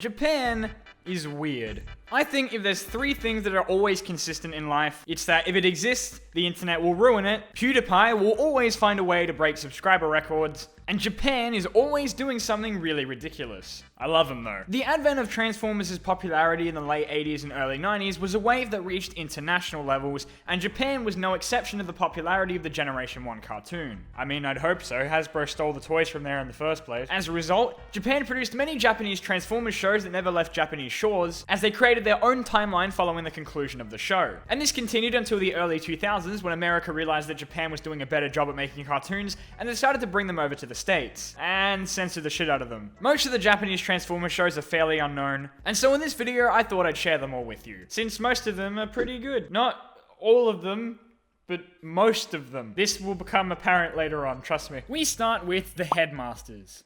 Japan is weird. I think if there's three things that are always consistent in life, it's that if it exists, the internet will ruin it, PewDiePie will always find a way to break subscriber records, and Japan is always doing something really ridiculous. I love them though. The advent of Transformers' popularity in the late 80s and early 90s was a wave that reached international levels, and Japan was no exception to the popularity of the Generation 1 cartoon. I mean, I'd hope so. Hasbro stole the toys from there in the first place. As a result, Japan produced many Japanese Transformers shows that never left Japanese shores, as they created their own timeline following the conclusion of the show. And this continued until the early 2000s, when America realized that Japan was doing a better job at making cartoons, and decided to bring them over to the States, and censor the shit out of them. Most of the Japanese Transformers shows are fairly unknown, and so in this video I thought I'd share them all with you, since most of them are pretty good. Not all of them, but most of them. This will become apparent later on, trust me. We start with the Headmasters.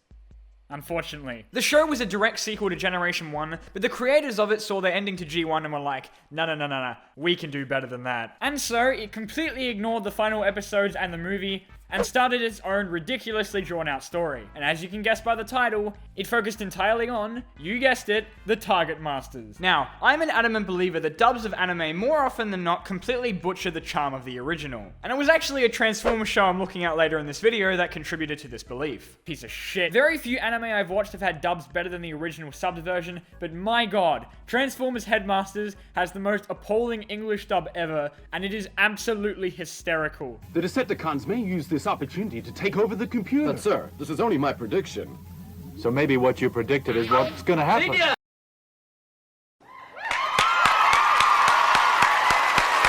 Unfortunately. The show was a direct sequel to Generation 1, but the creators of it saw their ending to G1 and were like, no, we can do better than that. And so, it completely ignored the final episodes and the movie, and started its own ridiculously drawn out story. And as you can guess by the title, it focused entirely on, you guessed it, the Target Masters. Now, I'm an adamant believer that dubs of anime more often than not completely butcher the charm of the original. And it was actually a Transformers show I'm looking at later in this video that contributed to this belief. Piece of shit. Very few anime I've watched have had dubs better than the original subbed version, but my god, Transformers Headmasters has the most appalling English dub ever, and it is absolutely hysterical. The Decepticons may use this opportunity to take over the computer. But sir, this is only my prediction. So maybe what you predicted is what's gonna happen.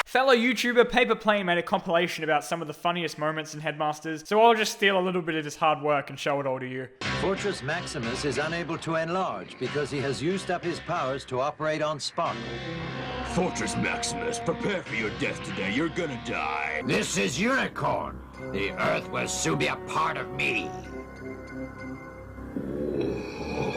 Fellow YouTuber Paper Plane made a compilation about some of the funniest moments in Headmasters, so I'll just steal a little bit of his hard work and show it all to you. Fortress Maximus is unable to enlarge because he has used up his powers to operate on spot. Fortress Maximus, prepare for your death today. You're gonna die. This is Unicorn. The Earth will soon be a part of me.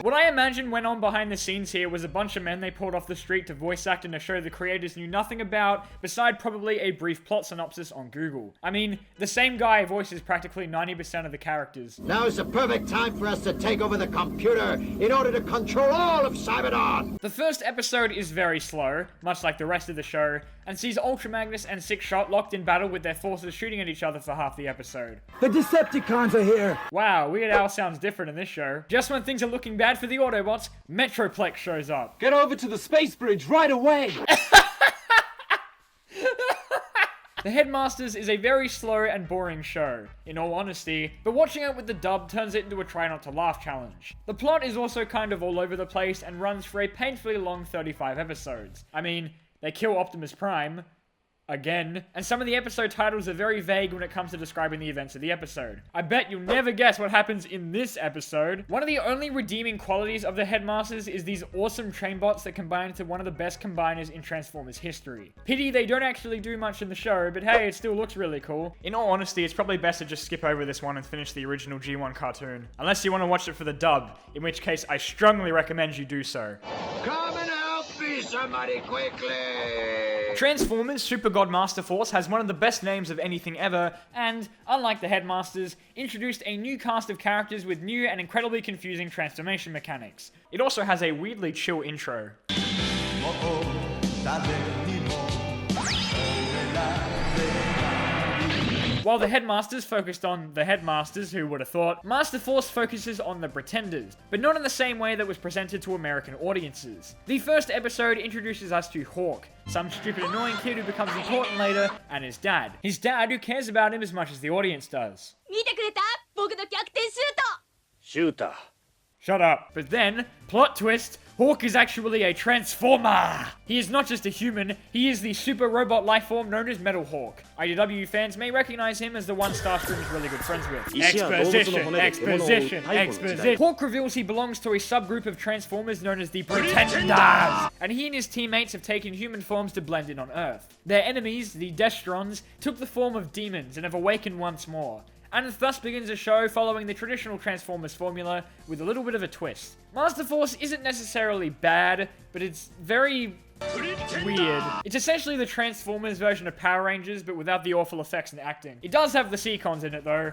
What I imagine went on behind the scenes here was a bunch of men they pulled off the street to voice act in a show the creators knew nothing about, beside probably a brief plot synopsis on Google. I mean, the same guy voices practically 90% of the characters. Now is the perfect time for us to take over the computer in order to control all of Cybertron. The first episode is very slow, much like the rest of the show, and sees Ultra Magnus and Six Shot locked in battle with their forces shooting at each other for half the episode. The Decepticons are here! Wow, Weird Al sounds different in this show. Just when things are looking bad for the Autobots, Metroplex shows up. Get over to the space bridge right away! The Headmasters is a very slow and boring show, in all honesty, but watching it with the dub turns it into a try not to laugh challenge. The plot is also kind of all over the place and runs for a painfully long 35 episodes. I mean, they kill Optimus Prime. Again. And some of the episode titles are very vague when it comes to describing the events of the episode. I bet you'll never guess what happens in this episode. One of the only redeeming qualities of the Headmasters is these awesome train bots that combine into one of the best combiners in Transformers history. Pity they don't actually do much in the show, but hey, it still looks really cool. In all honesty, it's probably best to just skip over this one and finish the original G1 cartoon. Unless you want to watch it for the dub, in which case I strongly recommend you do so. Come and help me, somebody, quickly! Transformers Super God Masterforce has one of the best names of anything ever, and, unlike the Headmasters, introduced a new cast of characters with new and incredibly confusing transformation mechanics. It also has a weirdly chill intro. While the Headmasters focused on the Headmasters, who would have thought, Masterforce focuses on the Pretenders, but not in the same way that was presented to American audiences. The first episode introduces us to Hawk, some stupid annoying kid who becomes important later, and his dad. His dad who cares about him as much as the audience does. Shooter. Shut up. But then, plot twist, Hawk is actually a Transformer! He is not just a human, he is the super robot lifeform known as Metal Hawk. IDW fans may recognize him as the one Starscream is really good friends with. Exposition. Hawk reveals he belongs to a subgroup of Transformers known as the Pretenders, and he and his teammates have taken human forms to blend in on Earth. Their enemies, the Destrons, took the form of demons and have awakened once more. And thus begins a show following the traditional Transformers formula with a little bit of a twist. Masterforce isn't necessarily bad, but it's very weird. It's essentially the Transformers version of Power Rangers, but without the awful effects and acting. It does have the Seacons in it though.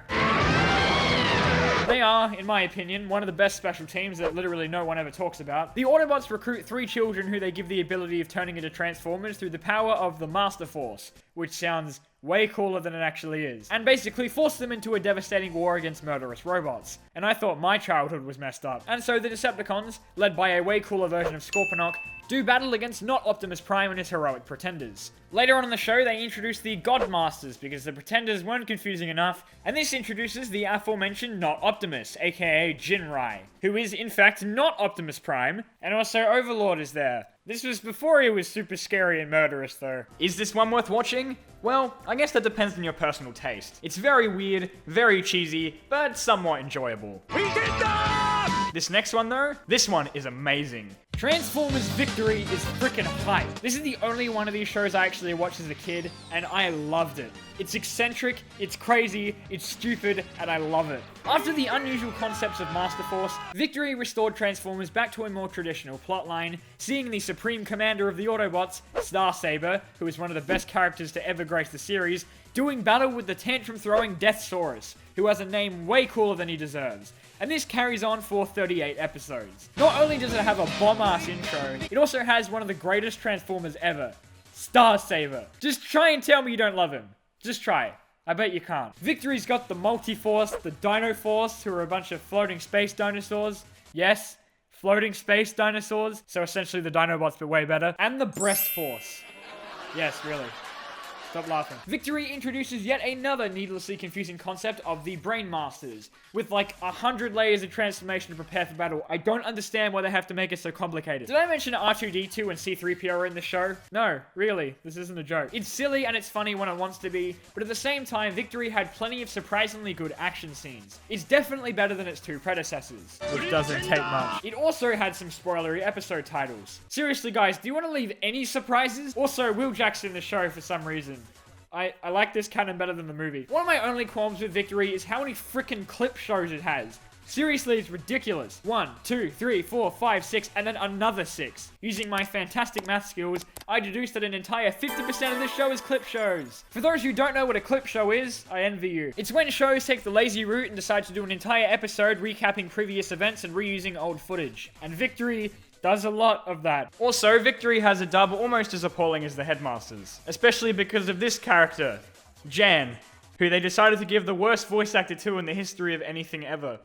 They are, in my opinion, one of the best special teams that literally no one ever talks about. The Autobots recruit 3 children who they give the ability of turning into Transformers through the power of the Masterforce, which sounds way cooler than it actually is, and basically force them into a devastating war against murderous robots. And I thought my childhood was messed up. And so the Decepticons, led by a way cooler version of Scorponok, do battle against not Optimus Prime and his heroic Pretenders. Later on in the show, they introduce the Godmasters because the Pretenders weren't confusing enough, and this introduces the aforementioned Not Optimus, aka Jinrai, who is in fact not Optimus Prime, and also Overlord is there. This was before he was super scary and murderous though. Is this one worth watching? Well, I guess that depends on your personal taste. It's very weird, very cheesy, but somewhat enjoyable. We did that! This next one though, this one is amazing. Transformers Victory is freaking hype. This is the only one of these shows I actually watched as a kid, and I loved it. It's eccentric, it's crazy, it's stupid, and I love it. After the unusual concepts of Masterforce, Victory restored Transformers back to a more traditional plotline, seeing the Supreme Commander of the Autobots, Starsaber, who is one of the best characters to ever grace the series, doing battle with the tantrum-throwing Deathsaurus, who has a name way cooler than he deserves. And this carries on for 38 episodes. Not only does it have a bomb-ass intro, it also has one of the greatest Transformers ever, Starsaber. Just try and tell me you don't love him. Just try. I bet you can't. Victory's got the Multiforce, the Dino Force, who are a bunch of floating space dinosaurs. Yes, floating space dinosaurs. So essentially the Dinobots, but way better. And the Breast Force. Yes, really. Stop laughing. Victory introduces yet another needlessly confusing concept of the Brain Masters, with like 100 layers of transformation to prepare for battle. I don't understand why they have to make it so complicated. Did I mention R2-D2 and C-3PO are in the show? No, really, this isn't a joke. It's silly and it's funny when it wants to be, but at the same time, Victory had plenty of surprisingly good action scenes. It's definitely better than its 2 predecessors, which doesn't take much. It also had some spoilery episode titles. Seriously guys, do you want to leave any surprises? Also, Will Jackson in the show for some reason. I like this canon better than the movie. One of my only qualms with Victory is how many freaking clip shows it has. Seriously, it's ridiculous. 1, 2, 3, 4, 5, 6, and then another 6. Using my fantastic math skills, I deduced that an entire 50% of this show is clip shows. For those who don't know what a clip show is, I envy you. It's when shows take the lazy route and decide to do an entire episode recapping previous events and reusing old footage. And Victory does a lot of that. Also, Victory has a dub almost as appalling as the Headmasters, especially because of this character, Jan, who they decided to give the worst voice actor to in the history of anything ever.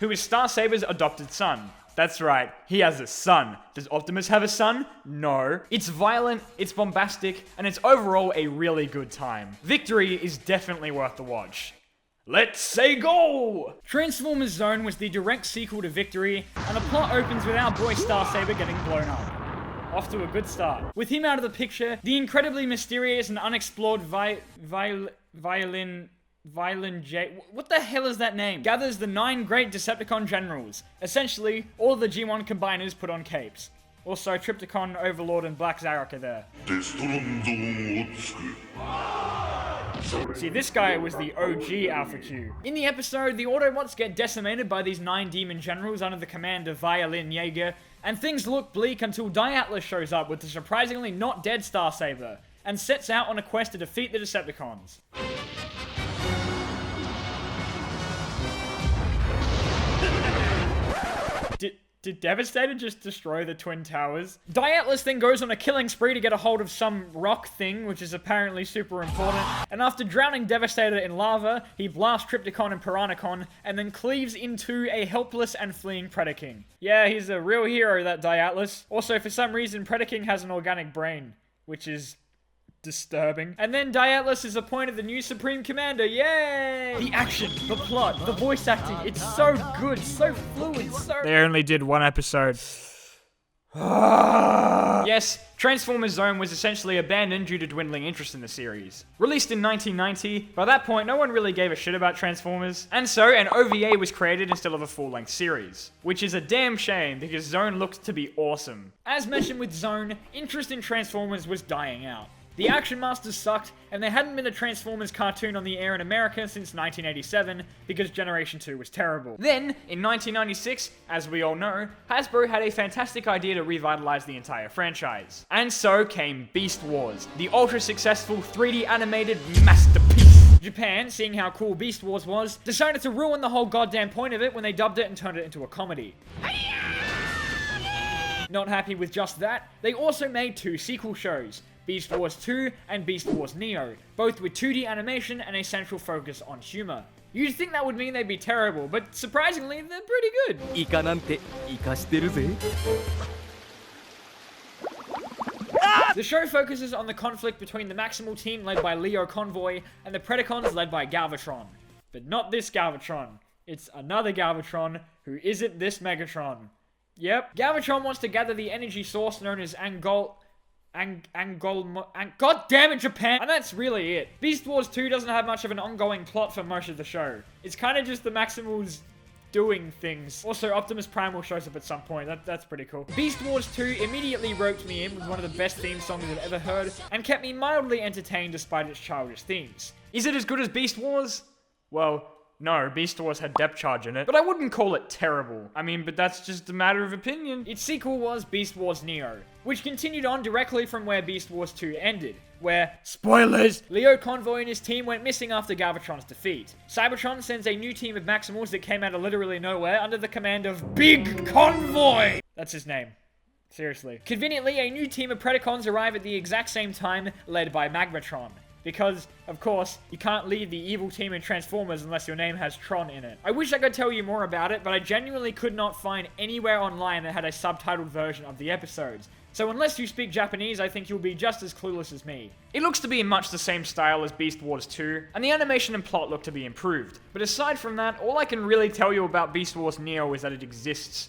Who is Starsaber's adopted son. That's right, he has a son. Does Optimus have a son? No. It's violent, it's bombastic, and it's overall a really good time. Victory is definitely worth the watch. Let's say go! Transformers Zone was the direct sequel to Victory, and the plot opens with our boy Starsaber getting blown up. Off to a good start. With him out of the picture, the incredibly mysterious and unexplored Violin J... What the hell is that name? Gathers the 9 great Decepticon generals. Essentially, all the G1 combiners put on capes. Also, Trypticon, Overlord, and Black Zarok are there. See, this guy was the OG Alpha Q. In the episode, the Autobots get decimated by these 9 demon generals under the command of Violin Jaeger, and things look bleak until Atlas shows up with the surprisingly not dead Starsaber, and sets out on a quest to defeat the Decepticons. Did Devastator just destroy the Twin Towers? Atlas then goes on a killing spree to get a hold of some rock thing, which is apparently super important, and after drowning Devastator in lava, he blasts Trypticon and Piranacon, and then cleaves into a helpless and fleeing Predaking. Yeah, he's a real hero, that Atlas. Also, for some reason, Predaking has an organic brain, which is disturbing. And then Atlas is appointed the new Supreme Commander. Yay! The action, the plot, the voice acting, it's so good, so fluid, so... They only did 1 episode. Yes, Transformers Zone was essentially abandoned due to dwindling interest in the series. Released in 1990, by that point no one really gave a shit about Transformers, and so an OVA was created instead of a full-length series. Which is a damn shame, because Zone looked to be awesome. As mentioned with Zone, interest in Transformers was dying out. The Action Masters sucked, and there hadn't been a Transformers cartoon on the air in America since 1987, because Generation 2 was terrible. Then, in 1996, as we all know, Hasbro had a fantastic idea to revitalize the entire franchise. And so came Beast Wars, the ultra-successful 3D animated masterpiece. Japan, seeing how cool Beast Wars was, decided to ruin the whole goddamn point of it when they dubbed it and turned it into a comedy. Not happy with just that, they also made 2 sequel shows, Beast Wars 2 and Beast Wars Neo, both with 2D animation and a central focus on humor. You'd think that would mean they'd be terrible, but surprisingly, they're pretty good. イカなんてイカしてるぜ。 The show focuses on the conflict between the Maximal team led by Leo Convoy and the Predacons led by Galvatron. But not this Galvatron. It's another Galvatron who isn't this Megatron. Yep, Galvatron wants to gather the energy source known as God damn it, Japan! And that's really it. Beast Wars 2 doesn't have much of an ongoing plot for most of the show. It's kind of just the Maximals doing things. Also, Optimus Primal shows up at some point. That's pretty cool. Beast Wars 2 immediately roped me in with one of the best theme songs I've ever heard, and kept me mildly entertained despite its childish themes. Is it as good as Beast Wars? Well, no, Beast Wars had depth charge in it, but I wouldn't call it terrible. I mean, but that's just a matter of opinion. Its sequel was Beast Wars Neo, which continued on directly from where Beast Wars 2 ended, where, spoilers, Leo Convoy and his team went missing after Galvatron's defeat. Cybertron sends a new team of Maximals that came out of literally nowhere under the command of Big Convoy! That's his name. Seriously. Conveniently, a new team of Predacons arrive at the exact same time, led by Magmatron. Because, of course, you can't lead the evil team in Transformers unless your name has Tron in it. I wish I could tell you more about it, but I genuinely could not find anywhere online that had a subtitled version of the episodes. So unless you speak Japanese, I think you'll be just as clueless as me. It looks to be in much the same style as Beast Wars 2, and the animation and plot look to be improved. But aside from that, all I can really tell you about Beast Wars Neo is that it exists.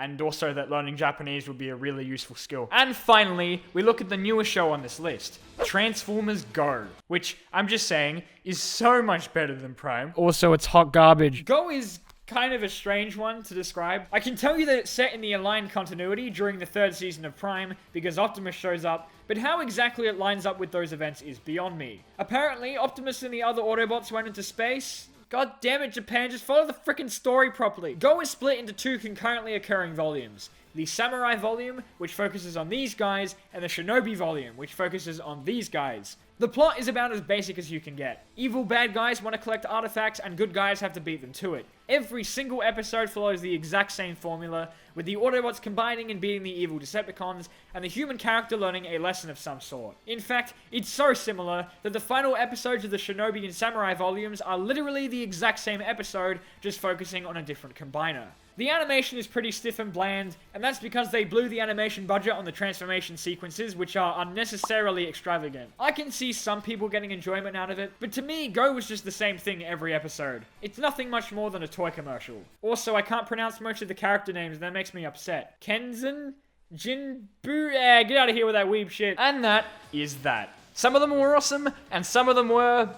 And also that learning Japanese would be a really useful skill. And finally, we look at the newest show on this list, Transformers Go, which, I'm just saying, is so much better than Prime. Also, it's hot garbage. Go is kind of a strange one to describe. I can tell you that it's set in the aligned continuity during the 3rd season of Prime, because Optimus shows up, but how exactly it lines up with those events is beyond me. Apparently, Optimus and the other Autobots went into space. God damn it, Japan, just follow the frickin' story properly. Go is split into 2 concurrently occurring volumes. The Samurai volume, which focuses on these guys, and the Shinobi volume, which focuses on these guys. The plot is about as basic as you can get. Evil bad guys want to collect artifacts, and good guys have to beat them to it. Every single episode follows the exact same formula, with the Autobots combining and beating the evil Decepticons, and the human character learning a lesson of some sort. In fact, it's so similar that the final episodes of the Shinobi and Samurai volumes are literally the exact same episode, just focusing on a different combiner. The animation is pretty stiff and bland, and that's because they blew the animation budget on the transformation sequences, which are unnecessarily extravagant. I can see some people getting enjoyment out of it, but to me, Go was just the same thing every episode. It's nothing much more than a toy commercial. Also, I can't pronounce most of the character names, and that makes me upset. Kenzan? Jinbu? Get out of here with that weeb shit. And that is that. Some of them were awesome, and some of them were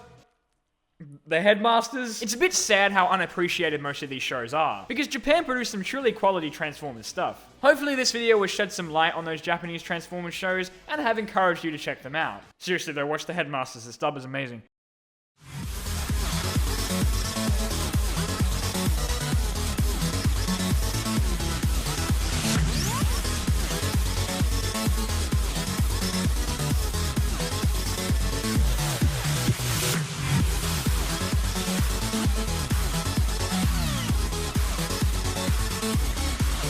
the Headmasters. It's a bit sad how unappreciated most of these shows are, because Japan produced some truly quality Transformers stuff. Hopefully this video will shed some light on those Japanese Transformers shows, and have encouraged you to check them out. Seriously though, watch the Headmasters, this dub is amazing.